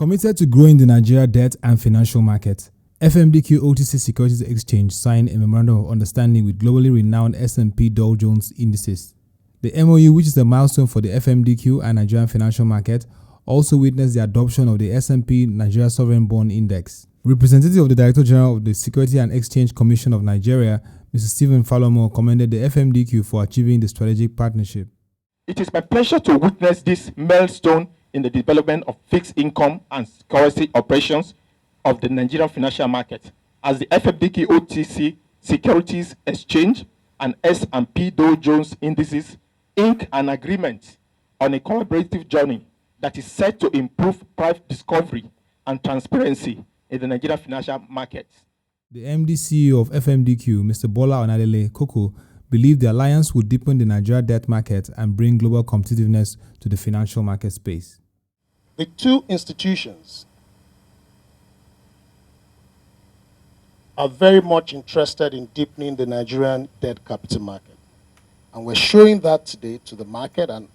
Committed to growing the Nigeria debt and financial market, Fmdq OTC Securities Exchange signed a memorandum of understanding with globally renowned S&P Dow Jones indices. The MOU, which is a milestone for the Fmdq and Nigerian financial market, also witnessed the adoption of the S&P Nigeria Sovereign Bond Index. Representative of the Director General of the Security and Exchange Commission of Nigeria, Mr. Stephen Falomo, commended the Fmdq for achieving the strategic partnership. It is my pleasure to witness this milestone in the development of fixed income and currency operations of the Nigerian financial market, as the Fmdq OTC Securities Exchange and S&P Dow Jones Indices ink an agreement on a collaborative journey that is set to improve price discovery and transparency in the Nigerian financial markets. The MD CEO of Fmdq, Mr. Bola Onadele Koko, believed the alliance would deepen the Nigeria debt market and bring global competitiveness to the financial market space. The two institutions are very much interested in deepening the Nigerian debt capital market. And we're showing that today to the market and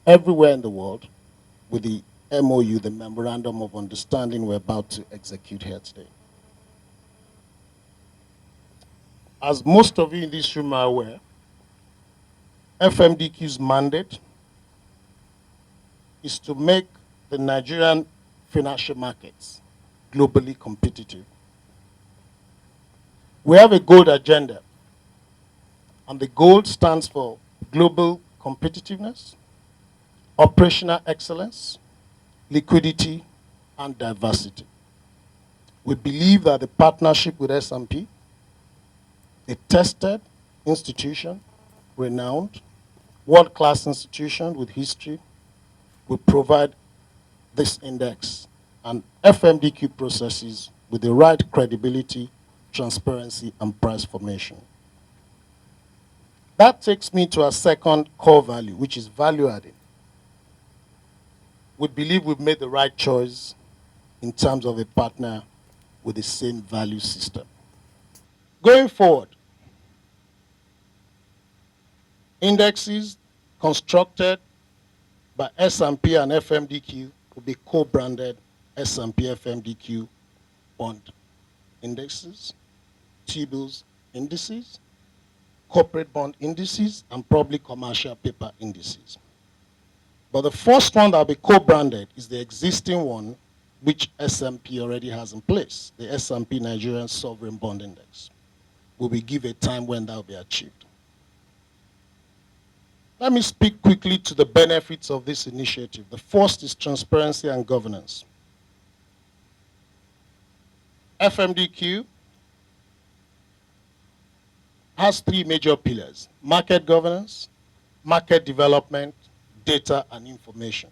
everywhere in the world with the MOU, the Memorandum of Understanding we're about to execute here today. As most of you in this room are aware, Fmdq's mandate is to make the Nigerian financial markets globally competitive. We have a gold agenda, and the gold stands for global competitiveness, operational excellence, liquidity, and diversity. We believe that the partnership with S&P, a tested institution, renowned, world-class institution with history, will provide this index and Fmdq processes with the right credibility, transparency, and price formation. That takes me to our second core value, which is value adding. We believe we've made the right choice in terms of a partner with the same value system. Going forward, indexes constructed by S&P and Fmdq will be co-branded S&P Fmdq bond indexes, T-bills indices, corporate bond indices, and probably commercial paper indices. But the first one that will be co-branded is the existing one, which S&P already has in place, the S&P Nigerian Sovereign Bond Index. We will give a time when that will be achieved. Let me speak quickly to the benefits of this initiative. The first is transparency and governance. Fmdq has three major pillars: market governance, market development, data, and information.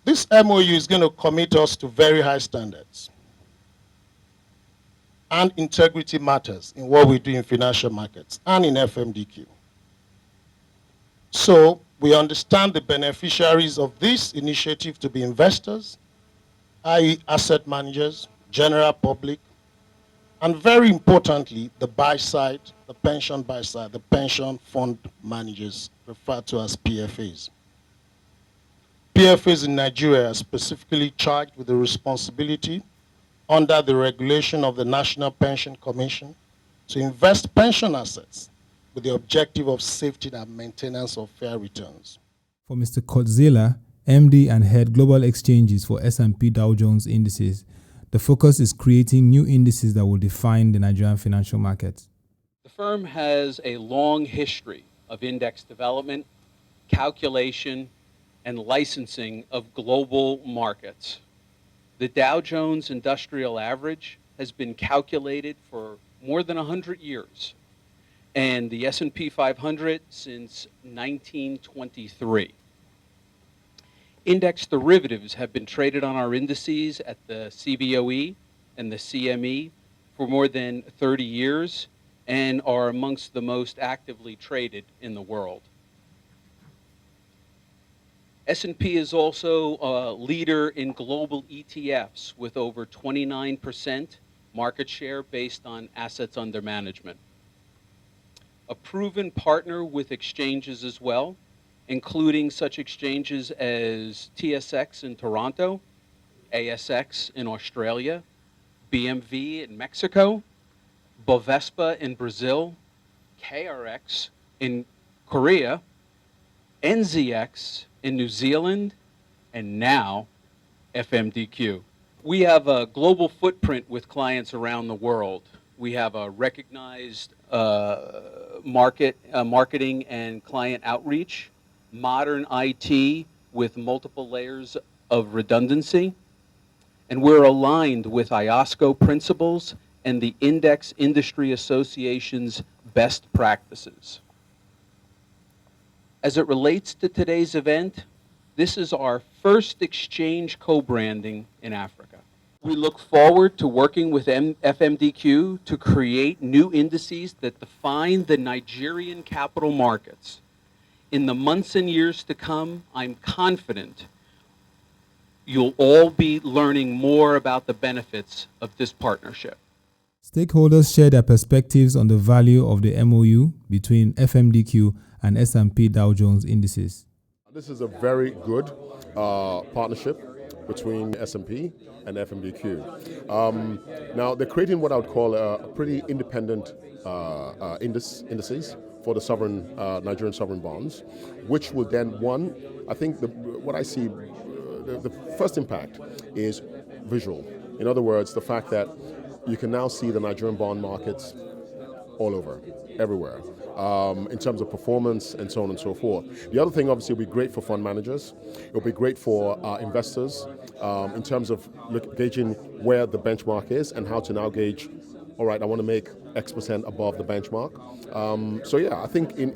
This MOU is going to commit us to very high standards, and integrity matters in what we do in financial markets and in Fmdq. So we understand the beneficiaries of this initiative to be investors, i.e. asset managers, general public, and very importantly, the buy side, the pension buy side, the pension fund managers, referred to as PFAs. PFAs in Nigeria are specifically charged with the responsibility under the regulation of the National Pension Commission to invest pension assets with the objective of safety and maintenance of fair returns. For Mr. Kotzela, MD and Head Global Exchanges for S&P Dow Jones Indices, the focus is creating new indices that will define the Nigerian financial market. The firm has a long history of index development, calculation, and licensing of global markets. The Dow Jones Industrial Average has been calculated for more than 100 years, and the S&P 500 since 1923. Index derivatives have been traded on our indices at the CBOE and the CME for more than 30 years and are amongst the most actively traded in the world. S&P is also a leader in global ETFs with over 29% market share based on assets under management. A proven partner with exchanges as well, including such exchanges as TSX in Toronto, ASX in Australia, BMV in Mexico, Bovespa in Brazil, KRX in Korea, NZX in New Zealand, and now Fmdq. We have a global footprint with clients around the world. We have a recognized marketing and client outreach, modern IT with multiple layers of redundancy, and we're aligned with IOSCO principles and the Index Industry Association's best practices. As it relates to today's event, this is our first exchange co-branding in Africa. We look forward to working with FMDQ to create new indices that define the Nigerian capital markets. In the months and years to come, I'm confident you'll all be learning more about the benefits of this partnership. Stakeholders share their perspectives on the value of the MOU between FMDQ and S&P Dow Jones indices. This is a very good partnership between S&P and FMDQ. Now, they're creating what I would call a pretty independent indices for the sovereign Nigerian sovereign bonds, which will then, I think what I see, the first impact is visual. In other words, the fact that you can now see the Nigerian bond markets all over, everywhere, in terms of performance and so on and so forth. The other thing, obviously, will be great for fund managers. It'll be great for investors in terms of gauging where the benchmark is and how to now gauge, all right, I want to make X% above the benchmark. So yeah, I think from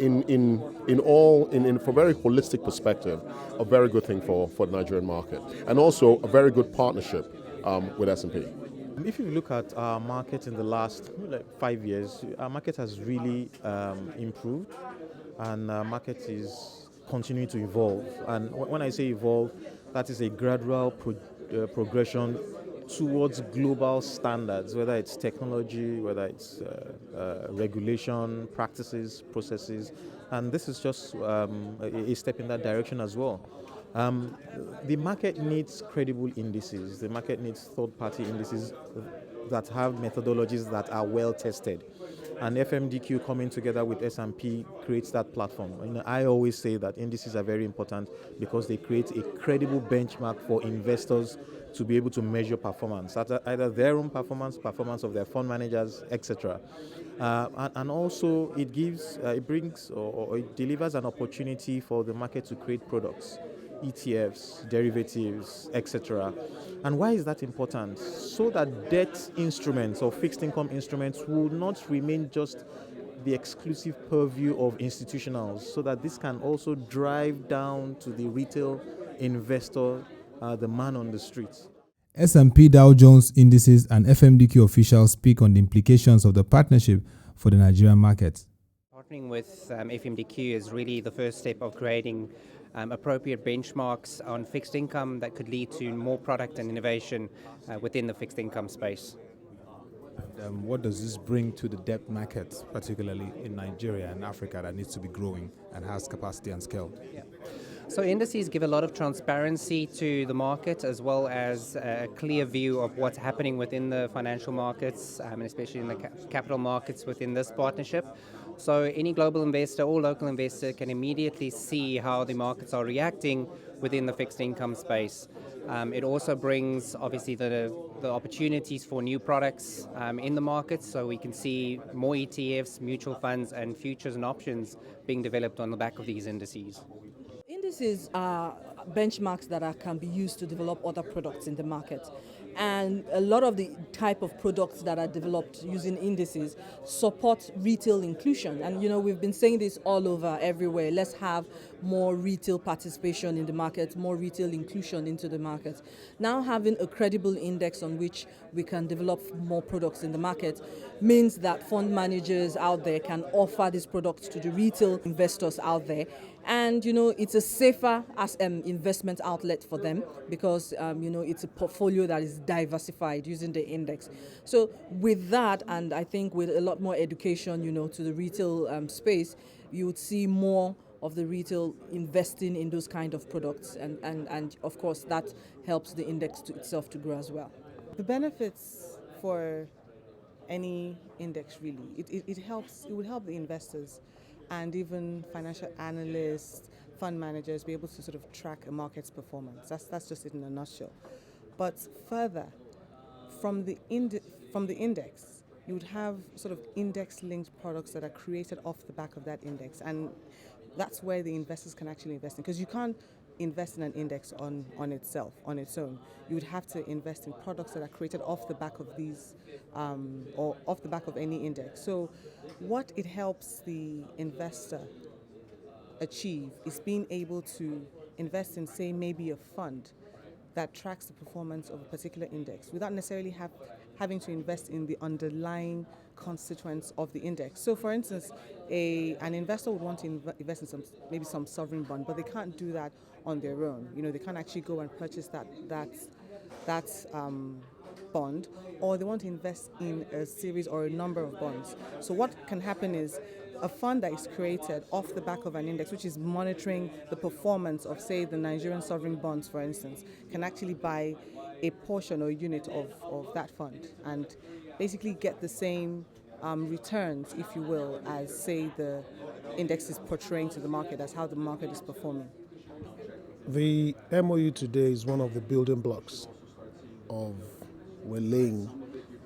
a very holistic perspective, a very good thing for the Nigerian market, and also a very good partnership with S&P. If you look at our market in the last 5 years, our market has really improved, and our market is continuing to evolve. And when I say evolve, that is a gradual progression towards global standards, whether it's technology, whether it's regulation, practices, processes, and this is just a step in that direction as well. The market needs credible indices. The market needs third-party indices that have methodologies that are well tested. And FMDQ coming together with S&P creates that platform. I always say that indices are very important because they create a credible benchmark for investors to be able to measure performance, either their own performance of their fund managers, etc. And also it delivers an opportunity for the market to create products, ETFs, derivatives, etc. And why is that important? So that debt instruments or fixed income instruments will not remain just the exclusive purview of institutionals, so that this can also drive down to the retail investor, the man on the streets. S&P Dow Jones indices and FMDQ officials speak on the implications of the partnership for the Nigerian market. Partnering with FMDQ is really the first step of creating appropriate benchmarks on fixed income that could lead to more product and innovation within the fixed income space. And what does this bring to the debt market, particularly in Nigeria and Africa, that needs to be growing and has capacity and scale? Yeah. So indices give a lot of transparency to the market, as well as a clear view of what's happening within the financial markets, and especially in the capital markets within this partnership. So any global investor or local investor can immediately see how the markets are reacting within the fixed income space. It also brings, obviously, the opportunities for new products in the market, so we can see more ETFs, mutual funds, and futures and options being developed on the back of these indices. Indices are benchmarks that can be used to develop other products in the market. And a lot of the type of products that are developed using indices support retail inclusion. And we've been saying this all over, everywhere. Let's have more retail participation in the market, more retail inclusion into the market. Now having a credible index on which we can develop more products in the market means that fund managers out there can offer these products to the retail investors out there. And it's a safer investment outlet for them because it's a portfolio that is diversified using the index. So with that, and I think with a lot more education to the retail space, you would see more of the retail investing in those kind of products, and of course that helps the index to itself to grow as well. The benefits for any index really, it would help the investors and even financial analysts, fund managers be able to sort of track a market's performance. That's just it in a nutshell. But further, from the index, you would have sort of index-linked products that are created off the back of that index, and that's where the investors can actually invest in, because you can't invest in an index on itself, on its own. You would have to invest in products that are created off the back of these, or off the back of any index. So what it helps the investor achieve is being able to invest in, say, maybe a fund that tracks the performance of a particular index without necessarily having to invest in the underlying constituents of the index. So for instance, an investor would want to invest in maybe some sovereign bond, but they can't do that on their own. They can't actually go and purchase that bond, or they want to invest in a series or a number of bonds. So what can happen is a fund that is created off the back of an index, which is monitoring the performance of, say, the Nigerian sovereign bonds, for instance, can actually buy a portion or unit of that fund and basically get the same returns, if you will, as, say, the index is portraying to the market, as how the market is performing. The MOU today is one of the building blocks of we're laying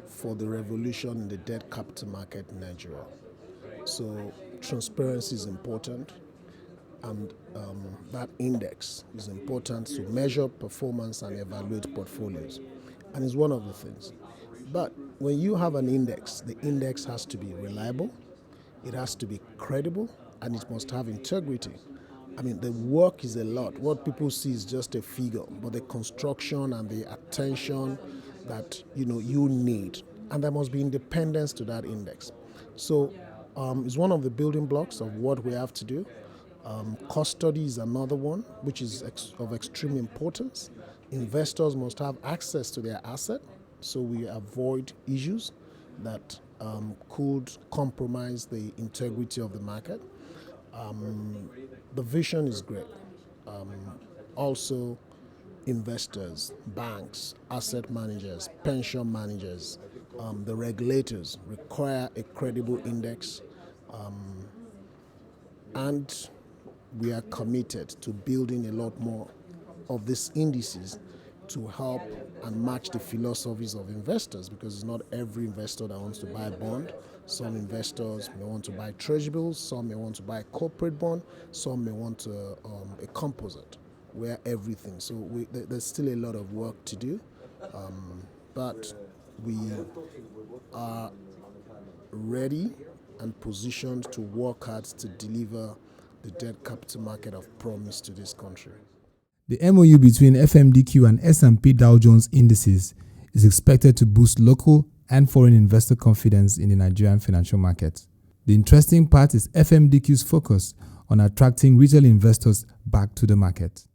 for the revolution in the debt capital market in Nigeria. So transparency is important, and that index is important to measure performance and evaluate portfolios, and it's one of the things. But when you have an index, the index has to be reliable, it has to be credible, and it must have integrity. I mean, the work is a lot. What people see is just a figure, but the construction and the attention that you need, and there must be independence to that index. So it's one of the building blocks of what we have to do. Custody is another one, which is of extreme importance. Investors must have access to their asset, so we avoid issues that could compromise the integrity of the market. The vision is great. Also, investors, banks, asset managers, pension managers, the regulators require a credible index, and we are committed to building a lot more of these indices to help and match the philosophies of investors, because it's not every investor that wants to buy a bond. Some investors may want to buy treasury bills, some may want to buy a corporate bond, some may want a composite, where everything. So there's still a lot of work to do, but we are ready and positioned to work hard to deliver the debt capital market of promise to this country. The MOU between Fmdq and S&P Dow Jones Indices is expected to boost local and foreign investor confidence in the Nigerian financial market. The interesting part is Fmdq's focus on attracting retail investors back to the market.